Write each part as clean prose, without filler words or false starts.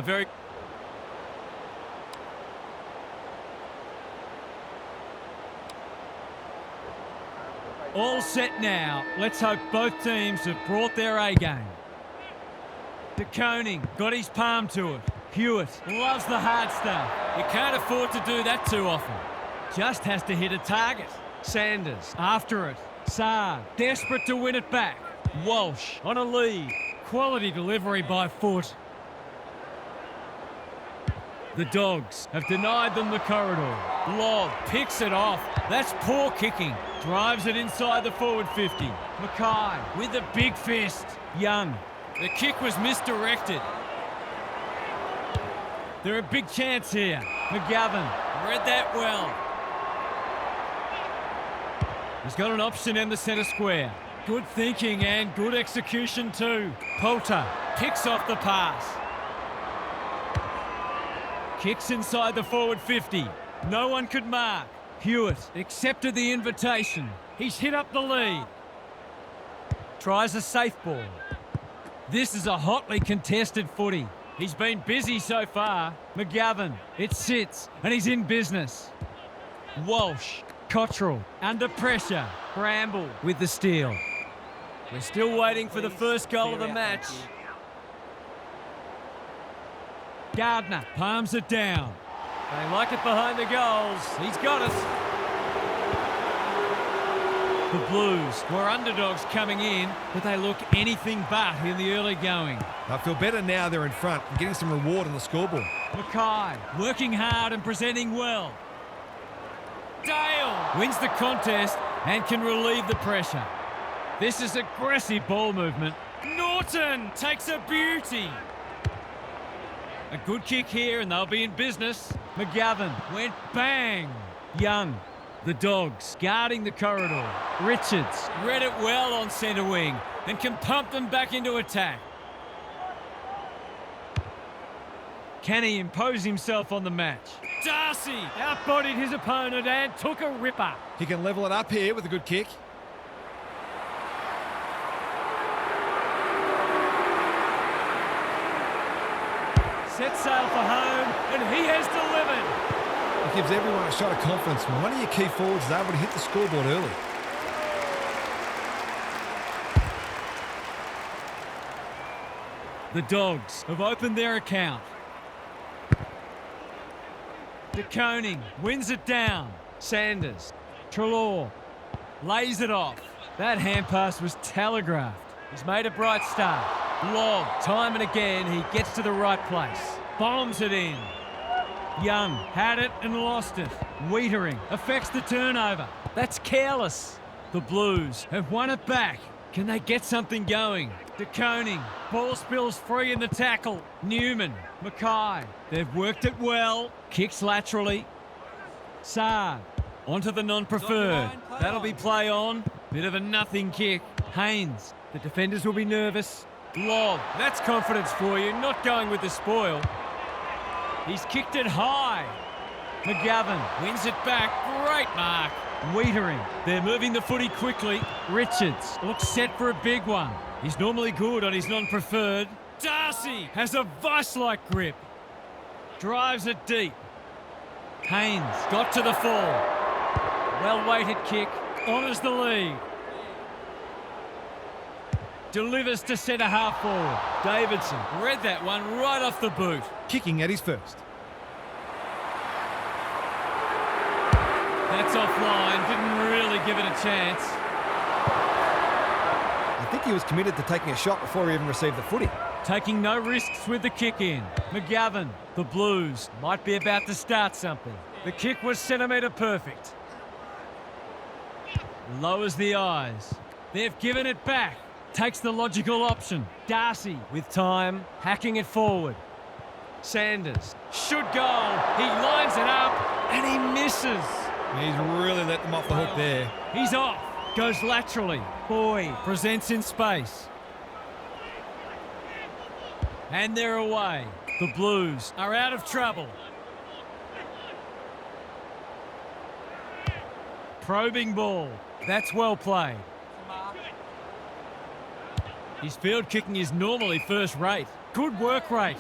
A very... All set now. Let's hope both teams have brought their A-game. De Koning got his palm to it. Hewitt loves the hard stuff. You can't afford to do that too often. Just has to hit a target. Sanders after it. Saad desperate to win it back. Walsh on a lead. Quality delivery by foot. The Dogs have denied them the corridor. Lobb picks it off. That's poor kicking. Drives it inside the forward 50. Mackay with a big fist. Young. The kick was misdirected. They're a big chance here. McGovern read that well. He's got an option in the centre square. Good thinking and good execution too. Poulter picks off the pass. Kicks inside the forward 50. No one could mark. Hewitt accepted the invitation. He's hit up the lead. Tries a safe ball. This is a hotly contested footy. He's been busy so far. McGovern, it sits, and he's in business. Walsh, Cottrell, under pressure. Bramble with the steal. We're still waiting for the first goal of the match. Gardner palms it down. They like it behind the goals. He's got it. The Blues were underdogs coming in, but they look anything but in the early going. I feel better now they're in front and getting some reward on the scoreboard. Mackay working hard and presenting well. Dale wins the contest and can relieve the pressure. This is aggressive ball movement. Norton takes a beauty. A good kick here and they'll be in business. McGovern went bang. Young. The Dogs guarding the corridor. Richards read it well on centre wing and can pump them back into attack. Can he impose himself on the match? Darcy outbodied his opponent and took a ripper. He can level it up here with a good kick. Set sail for home and he has delivered. It gives everyone a shot of confidence when one of your key forwards is able to hit the scoreboard early. The Dogs have opened their account. De Koning wins it down. Sanders. Treloar lays it off. That hand pass was telegraphed. He's made a bright start. Lobb, time and again, he gets to the right place. Bombs it in. Young had it and lost it. Wiedering affects the turnover. That's careless. The Blues have won it back. Can they get something going? De Koning, ball spills free in the tackle. Newman, Mackay, they've worked it well. Kicks laterally. Saad, onto the non-preferred. That'll be play on. Bit of a nothing kick. Haynes, the defenders will be nervous. Lobb, that's confidence for you, not going with the spoil. He's kicked it high. McGovern wins it back. Great mark. Wiedering. They're moving the footy quickly. Richards looks set for a big one. He's normally good on his non-preferred. Darcy has a vice-like grip. Drives it deep. Haynes got to the fall. Well-weighted kick. Honours the lead. Delivers to centre half forward. Davidson read that one right off the boot. Kicking at his first. That's offline. Didn't really give it a chance. I think he was committed to taking a shot before he even received the footy. Taking no risks with the kick in. McGovern, the Blues, might be about to start something. The kick was centimetre perfect. Lowers the eyes. They've given it back. Takes the logical option. Darcy with time, hacking it forward. Sanders should goal. He lines it up and he misses. He's really let them off the hook there. He's off. Goes laterally. Boy presents in space. And they're away. The Blues are out of trouble. Probing ball. That's well played. His field kicking is normally first rate. Good work rate.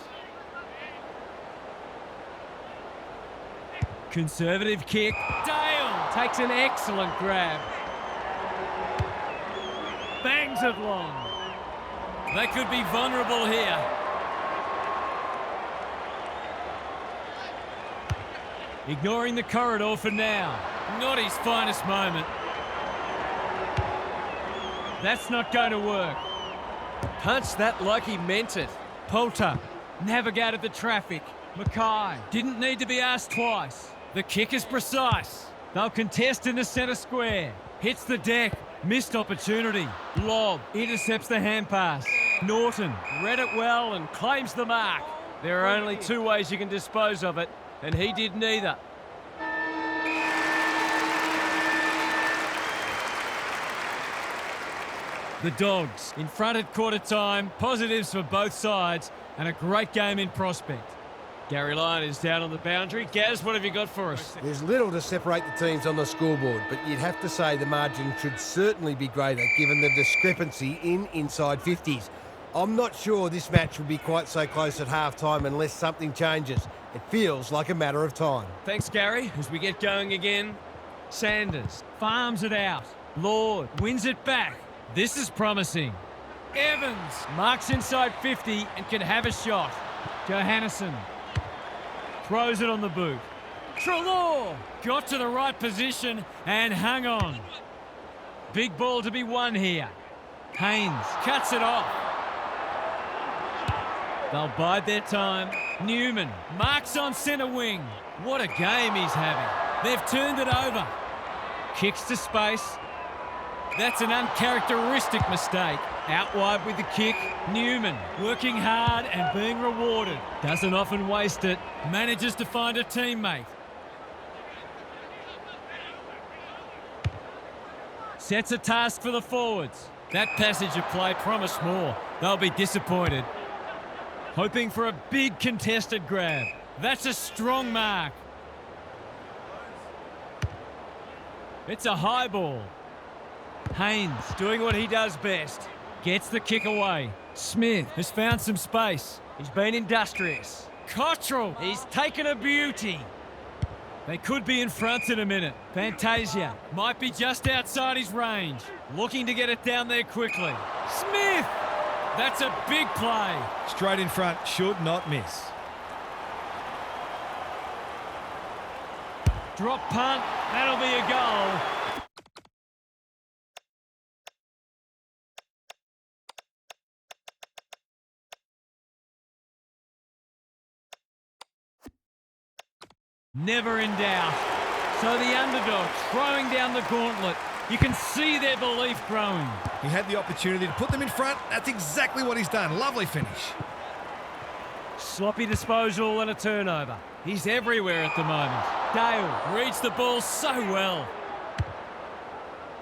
Conservative kick. Dale takes an excellent grab. Bangs it long. They could be vulnerable here. Ignoring the corridor for now. Not his finest moment. That's not going to work. Punched that like he meant it. Poulter navigated the traffic. Mackay didn't need to be asked twice. The kick is precise. They'll contest in the centre square. Hits the deck. Missed opportunity. Lob intercepts the hand pass. Norton read it well and claims the mark. There are only two ways you can dispose of it, and he did neither. The Dogs in front at quarter time. Positives for both sides and a great game in prospect. Gary Lyon is down on the boundary. Gaz, what have you got for us? There's little to separate the teams on the scoreboard, but you'd have to say the margin should certainly be greater given the discrepancy in inside 50s. I'm not sure this match will be quite so close at half-time unless something changes. It feels like a matter of time. Thanks, Gary. As we get going again, Sanders farms it out. Lord wins it back. This is promising. Evans marks inside 50 and can have a shot. Johannesson throws it on the boot. Treloar got to the right position and hung on. Big ball to be won here. Haynes cuts it off. They'll bide their time. Newman marks on centre wing. What a game he's having. They've turned it over. Kicks to space. That's an uncharacteristic mistake. Out wide with the kick. Newman working hard and being rewarded. Doesn't often waste it. Manages to find a teammate. Sets a task for the forwards. That passage of play promised more. They'll be disappointed. Hoping for a big contested grab. That's a strong mark. It's a high ball. Haynes doing what he does best. Gets the kick away. Smith has found some space. He's been industrious. Cottrell, he's taken a beauty. They could be in front in a minute. Fantasia might be just outside his range. Looking to get it down there quickly. Smith! That's a big play. Straight in front, should not miss. Drop punt, that'll be a goal. Never in doubt. So the underdog throwing down the gauntlet. You can see their belief growing. He had the opportunity to put them in front. That's exactly what he's done. Lovely finish. Sloppy disposal and a turnover. He's everywhere at the moment. Dale reads the ball so well.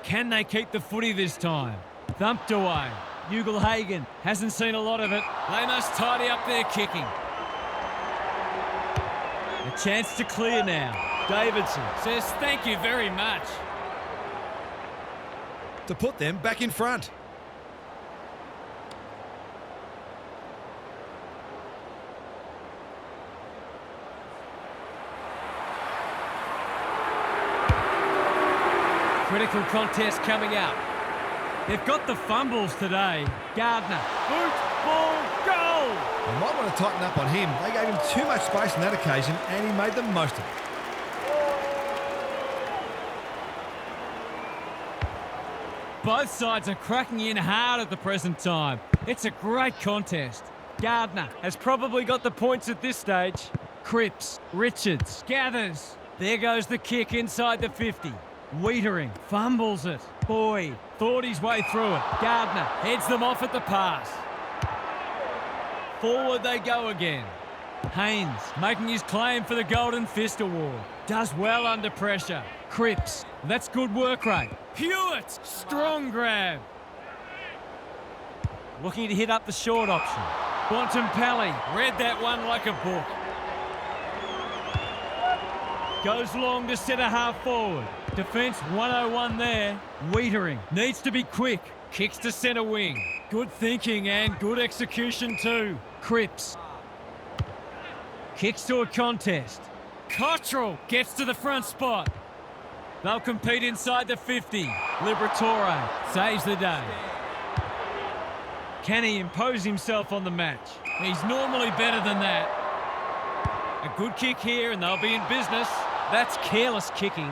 Can they keep the footy this time? Thumped away. Ugle-Hagan hasn't seen a lot of it. They must tidy up their kicking. A chance to clear now. Davidson says thank you very much. To put them back in front. Critical contest coming up. They've got the fumbles today. Gardner, boot, ball, goal! They might want to tighten up on him. They gave him too much space on that occasion and he made the most of it. Both sides are cracking in hard at the present time. It's a great contest. Gardner has probably got the points at this stage. Cripps, Richards, gathers. There goes the kick inside the 50. Wiedering fumbles it. Boyd thought his way through it. Gardner heads them off at the pass. Forward they go again. Haynes making his claim for the Golden Fist Award. Does well under pressure. Cripps, that's good work rate. Hewitt, strong grab. Looking to hit up the short option. Bontempelli read that one like a book. Goes long to centre half forward. Defence 101 there. Wiedering needs to be quick. Kicks to centre wing. Good thinking and good execution too. Cripps. Kicks to a contest. Cottrell gets to the front spot. They'll compete inside the 50. Liberatore saves the day. Can he impose himself on the match? He's normally better than that. A good kick here and they'll be in business. That's careless kicking.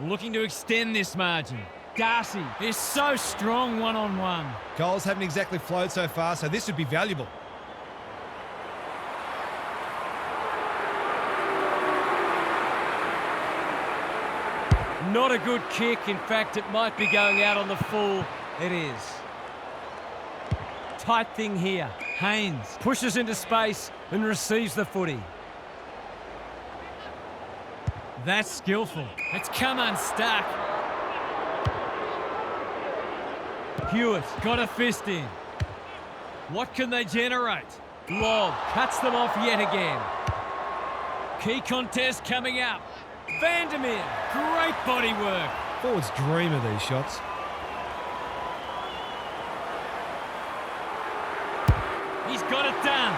Looking to extend this margin. Darcy is so strong one-on-one. Goals haven't exactly flowed so far, so this would be valuable. Not a good kick. In fact, it might be going out on the full. It is. Tight thing here. Haynes pushes into space and receives the footy. That's skillful. It's come unstuck. Hewitt got a fist in. What can they generate? Lobb cuts them off yet again. Key contest coming up. Vandermeer, great body work. Forwards dream of these shots. He's got it done.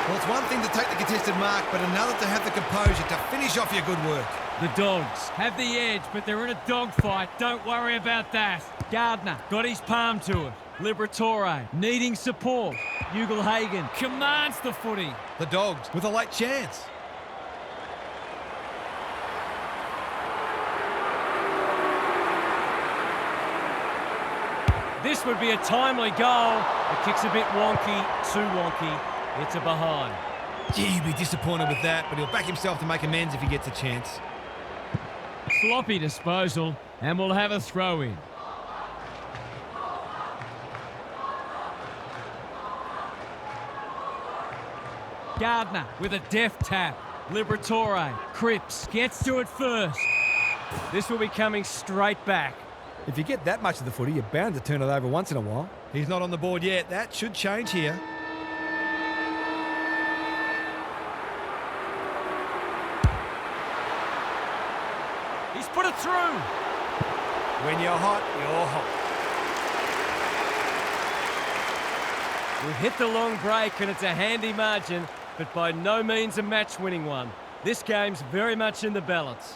Well, it's one thing to take the contested mark, but another to have the composure to finish off your good work. The Dogs have the edge, but they're in a dogfight. Don't worry about that. Gardner got his palm to it. Liberatore needing support. Ugle-Hagan commands the footy. The Dogs with a late chance. This would be a timely goal. The kick's a bit wonky, too wonky. It's a behind. Gee, he'd be disappointed with that, but he'll back himself to make amends if he gets a chance. Sloppy disposal, and we'll have a throw-in. Gardner with a deft tap. Liberatore, Cripps gets to it first. This will be coming straight back. If you get that much of the footy, you're bound to turn it over once in a while. He's not on the board yet. That should change here. He's put it through. When you're hot, you're hot. We've hit the long break and it's a handy margin, but by no means a match-winning one. This game's very much in the balance.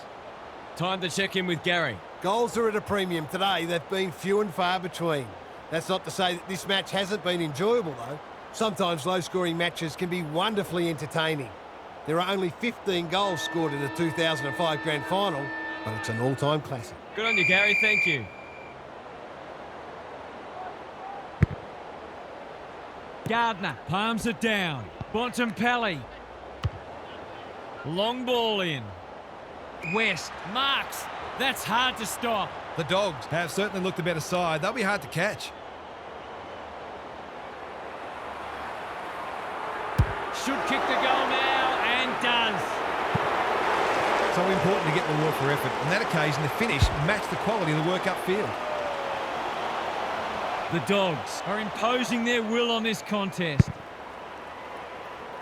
Time to check in with Gary. Goals are at a premium today. They've been few and far between. That's not to say that this match hasn't been enjoyable, though. Sometimes low-scoring matches can be wonderfully entertaining. There are only 15 goals scored in the 2005 Grand Final, but it's an all-time classic. Good on you, Gary. Thank you. Gardner palms it down. Bontempelli. Long ball in. West marks. That's hard to stop. The Dogs have certainly looked a better side. They'll be hard to catch. Should kick the goal now, and does. So important to get the reward for effort. On that occasion, the finish matched the quality of the work upfield. The Dogs are imposing their will on this contest.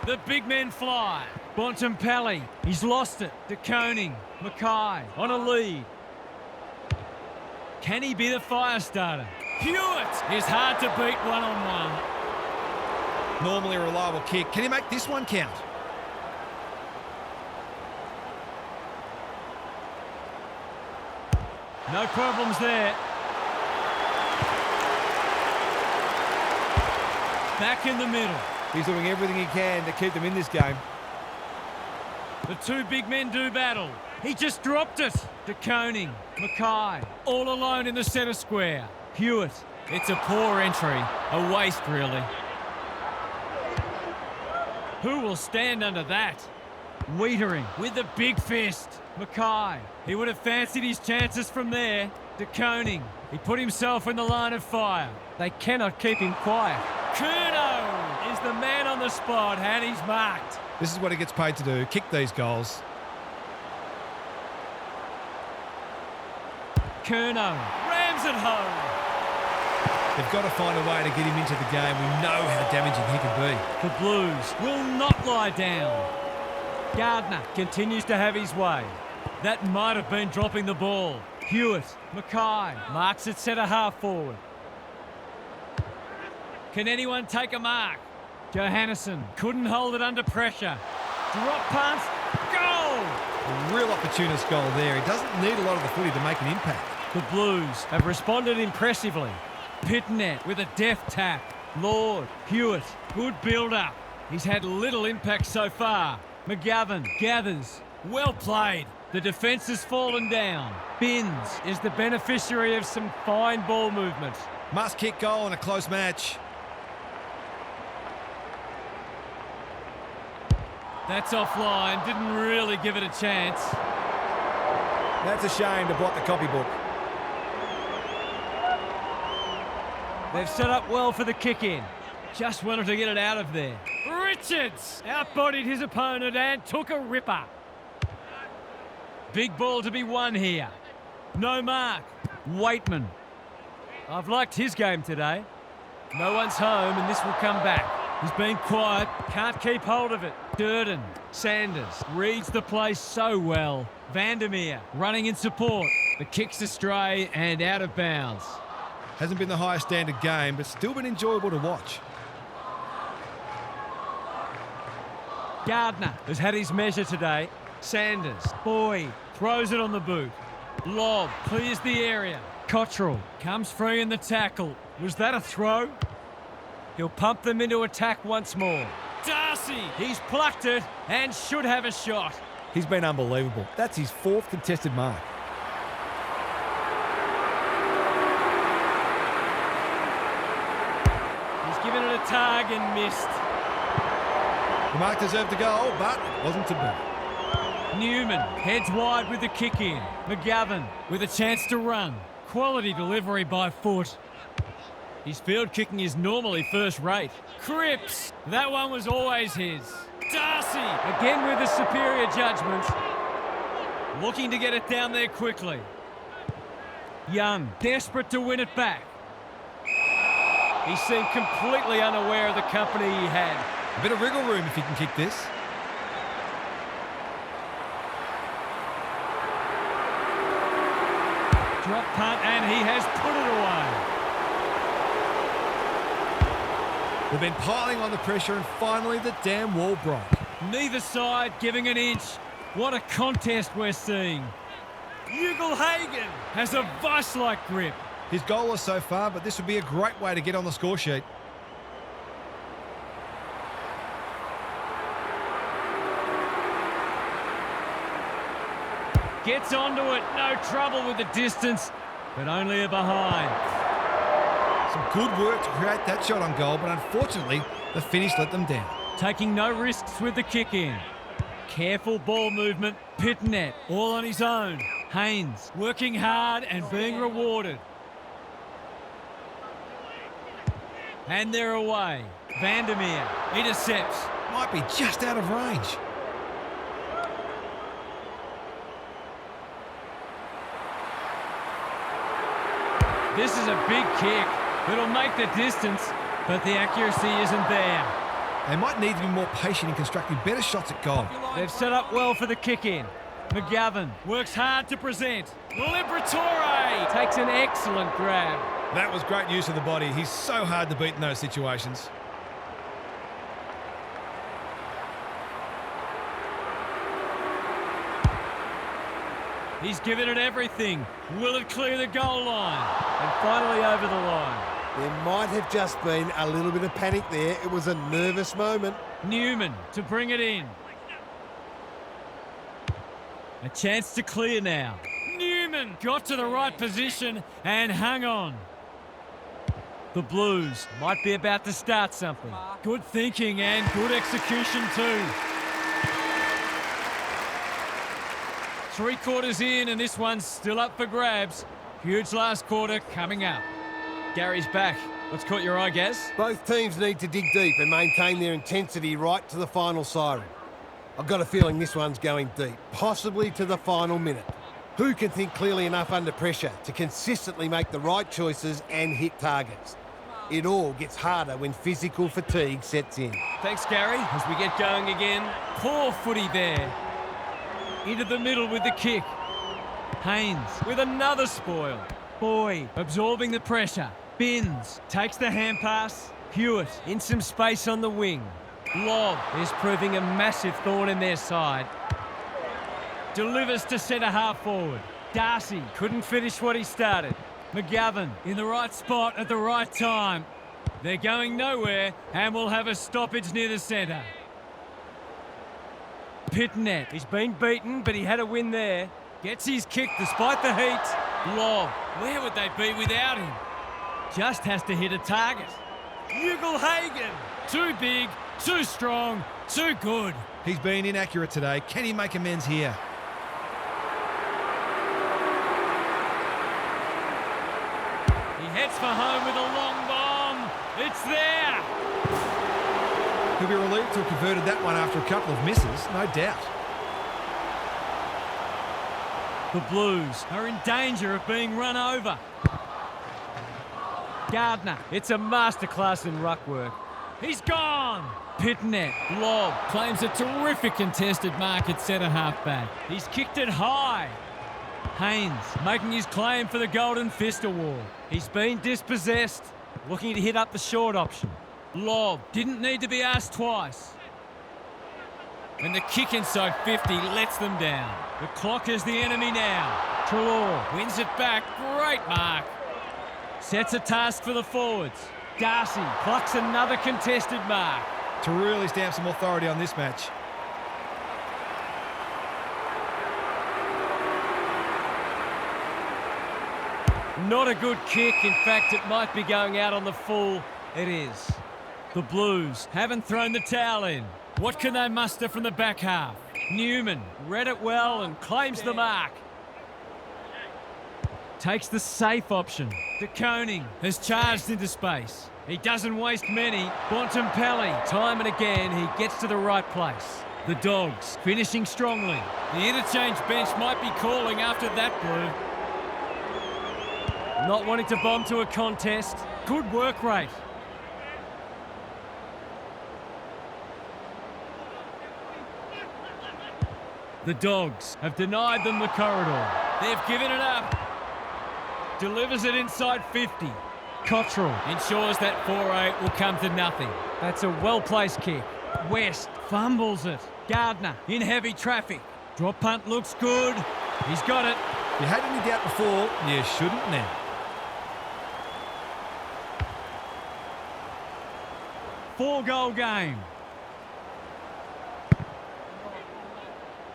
The big men fly. Bontempelli, he's lost it. De Koning, Mackay on a lead. Can he be the fire starter? Hewitt is hard to beat one-on-one. Normally a reliable kick. Can he make this one count? No problems there. Back in the middle. He's doing everything he can to keep them in this game. The two big men do battle. He just dropped it. De Koning, Mackay, all alone in the centre square. Hewitt. It's a poor entry. A waste, really. Who will stand under that? Wiedering with the big fist. Mackay. He would have fancied his chances from there. De Koning. He put himself in the line of fire. They cannot keep him quiet. Curnow is the man on the spot, and he's marked. This is what he gets paid to do, kick these goals. Curnow rams it home. They've got to find a way to get him into the game. We know how damaging he can be. The Blues will not lie down. Gardner continues to have his way. That might have been dropping the ball. Hewitt, Mackay, marks it centre half forward. Can anyone take a mark? Johannesson couldn't hold it under pressure. Drop pass, goal! A real opportunist goal there. He doesn't need a lot of the footy to make an impact. The Blues have responded impressively. Pitnet with a deft tap. Lord, Hewitt, good build-up. He's had little impact so far. McGovern gathers. Well played. The defence has fallen down. Binns is the beneficiary of some fine ball movement. Must kick goal in a close match. That's offline. Didn't really give it a chance. That's a shame to blot the copybook. They've set up well for the kick-in. Just wanted to get it out of there. Richards outbodied his opponent and took a ripper. Big ball to be won here. No mark. Waitman. I've liked his game today. No one's home and this will come back. He's been quiet, can't keep hold of it. Durden, Sanders, reads the play so well. Vandermeer running in support. The kick's astray and out of bounds. Hasn't been the highest standard game, but still been enjoyable to watch. Gardner has had his measure today. Sanders, Boyd, throws it on the boot. Lobb clears the area. Cottrell comes free in the tackle. Was that a throw? He'll pump them into attack once more. Darcy, he's plucked it and should have a shot. He's been unbelievable. That's his 4th contested mark. He's given it a tug and missed. The mark deserved a goal, but it wasn't to be. Newman heads wide with the kick in. McGovern with a chance to run. Quality delivery by foot. His field kicking is normally first rate. Cripps, that one was always his. Darcy, again with a superior judgment. Looking to get it down there quickly. Young, desperate to win it back. He seemed completely unaware of the company he had. A bit of wriggle room if he can kick this. Drop punt and he has put it away. They've been piling on the pressure and finally the damn wall broke. Neither side giving an inch. What a contest we're seeing. Ugle-Hagan has a vice-like grip. His goalless so far, but this would be a great way to get on the score sheet. Gets onto it, no trouble with the distance, but only a behind. Some good work to create that shot on goal, but unfortunately, the finish let them down. Taking no risks with the kick in. Careful ball movement, Pitnet all on his own. Haynes working hard and being rewarded. And they're away. Vandermeer intercepts. Might be just out of range. This is a big kick. It'll make the distance, but the accuracy isn't there. They might need to be more patient in constructing better shots at goal. They've set up well for the kick-in. McGovern works hard to present. Liberatore takes an excellent grab. That was great use of the body. He's so hard to beat in those situations. He's given it everything. Will it clear the goal line? And finally over the line. There might have just been a little bit of panic there. It was a nervous moment. Newman to bring it in. A chance to clear now. Newman got to the right position and hung on. The Blues might be about to start something. Good thinking and good execution too. 3 quarters in and this one's still up for grabs. Huge last quarter coming up. Gary's back. What's caught your eye, Gaz? Both teams need to dig deep and maintain their intensity right to the final siren. I've got a feeling this one's going deep, possibly to the final minute. Who can think clearly enough under pressure to consistently make the right choices and hit targets? It all gets harder when physical fatigue sets in. Thanks, Gary. As we get going again, poor footy there. Into the middle with the kick. Haynes with another spoil. Boyd absorbing the pressure. Binns takes the hand pass. Hewitt in some space on the wing. Lobb is proving a massive thorn in their side. Delivers to centre half forward. Darcy couldn't finish what he started. McGovern in the right spot at the right time. They're going nowhere and will have a stoppage near the centre. Pitnet, he's been beaten, but he had a win there. Gets his kick despite the heat. Lobb, where would they be without him? Just has to hit a target. Ugle-Hagan, too big, too strong, too good. He's been inaccurate today. Can he make amends here? He heads for home with a long bomb. It's there. He'll be relieved to have converted that one after a couple of misses, no doubt. The Blues are in danger of being run over. Gardner, it's a masterclass in ruck work. He's gone. Pitnet, Lobb, claims a terrific contested mark at centre half-back. He's kicked it high. Haynes making his claim for the Golden Fist Award. He's been dispossessed, looking to hit up the short option. Lobb didn't need to be asked twice. And the kick inside 50 lets them down. The clock is the enemy now. Treloar wins it back. Great mark. Sets a task for the forwards. Darcy plucks another contested mark. To really stamp some authority on this match. Not a good kick. In fact, it might be going out on the full. It is. The Blues haven't thrown the towel in. What can they muster from the back half? Newman read it well and claims the mark. Takes the safe option. De Koning has charged into space. He doesn't waste many. Bontempelli, time and again, he gets to the right place. The Dogs finishing strongly. The interchange bench might be calling after that, Blue. Not wanting to bomb to a contest. Good work rate. The Dogs have denied them the corridor. They've given it up. Delivers it inside 50. Cottrell ensures that 4-8 will come to nothing. That's a well-placed kick. West fumbles it. Gardner in heavy traffic. Drop punt looks good. He's got it. If you had any doubt before, you shouldn't now. Four-goal game.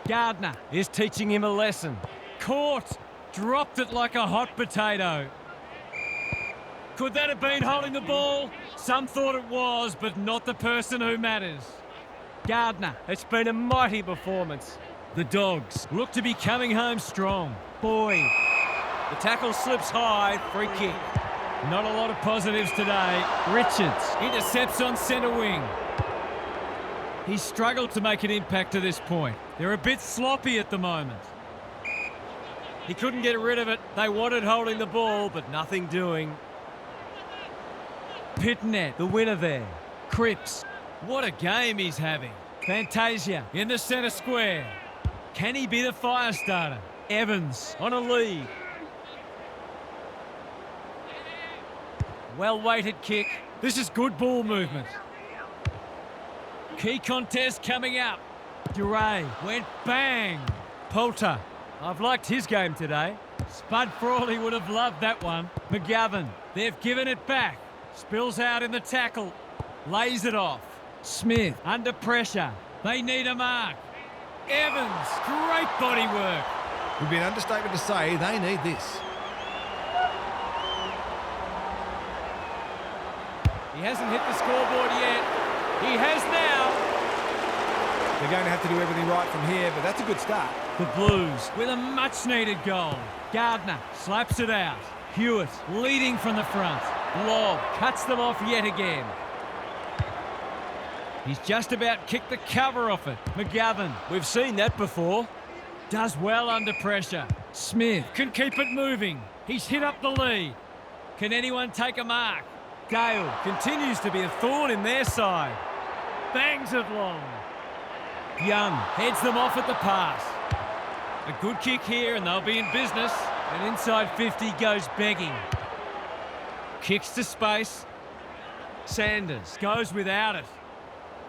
Gardner is teaching him a lesson. Caught. Dropped it like a hot potato. Could that have been holding the ball? Some thought it was, but not the person who matters. Gardner, it's been a mighty performance. The Dogs look to be coming home strong. Boyd. The tackle slips high. Free kick. Not a lot of positives today. Richards intercepts on centre wing. He's struggled to make an impact to this point. They're a bit sloppy at the moment. He couldn't get rid of it. They wanted holding the ball, but nothing doing. Pitnet, the winner there. Cripps. What a game he's having. Fantasia in the centre square. Can he be the fire starter? Evans on a lead. Well-weighted kick. This is good ball movement. Key contest coming up. Duray went bang. Poulter. I've liked his game today. Spud Frawley would have loved that one. McGovern. They've given it back. Spills out in the tackle. Lays it off. Smith under pressure. They need a mark. Evans. Great body work. It would be an understatement to say they need this. He hasn't hit the scoreboard yet. He has now. They're going to have to do everything right from here, but that's a good start. The Blues with a much-needed goal. Gardner slaps it out. Hewitt leading from the front. Lobb cuts them off yet again. He's just about kicked the cover off it. McGovern, we've seen that before. Does well under pressure. Smith can keep it moving. He's hit up the lead. Can anyone take a mark? Gale continues to be a thorn in their side. Bangs it long. Young heads them off at the pass. A good kick here and they'll be in business. And inside 50 goes begging. Kicks to space. Sanders goes without it.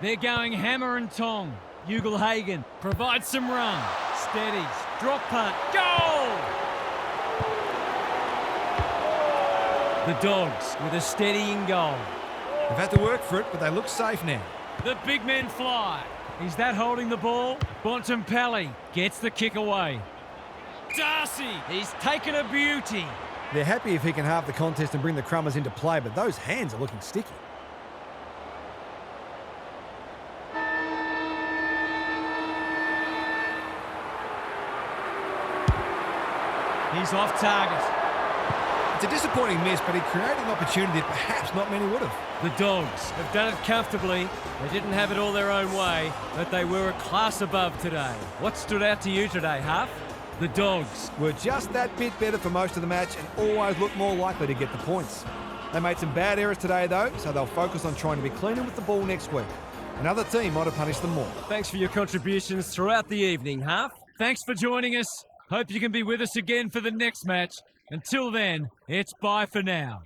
They're going hammer and tong. Ugelhagen provides some run. Steadies. Drop punt. Goal! The Dogs with a steadying goal. They've had to work for it, but they look safe now. The big men fly. Is that holding the ball? Bontempelli gets the kick away. Darcy, he's taken a beauty. They're happy if he can halve the contest and bring the Crummers into play, but those hands are looking sticky. He's off target. It's a disappointing miss, but he created an opportunity that perhaps not many would have. The Dogs have done it comfortably. They didn't have it all their own way, but they were a class above today. What stood out to you today, Huff? The Dogs. Were just that bit better for most of the match and always looked more likely to get the points. They made some bad errors today though, so they'll focus on trying to be cleaner with the ball next week. Another team might have punished them more. Thanks for your contributions throughout the evening, Huff. Thanks for joining us. Hope you can be with us again for the next match. Until then, it's bye for now.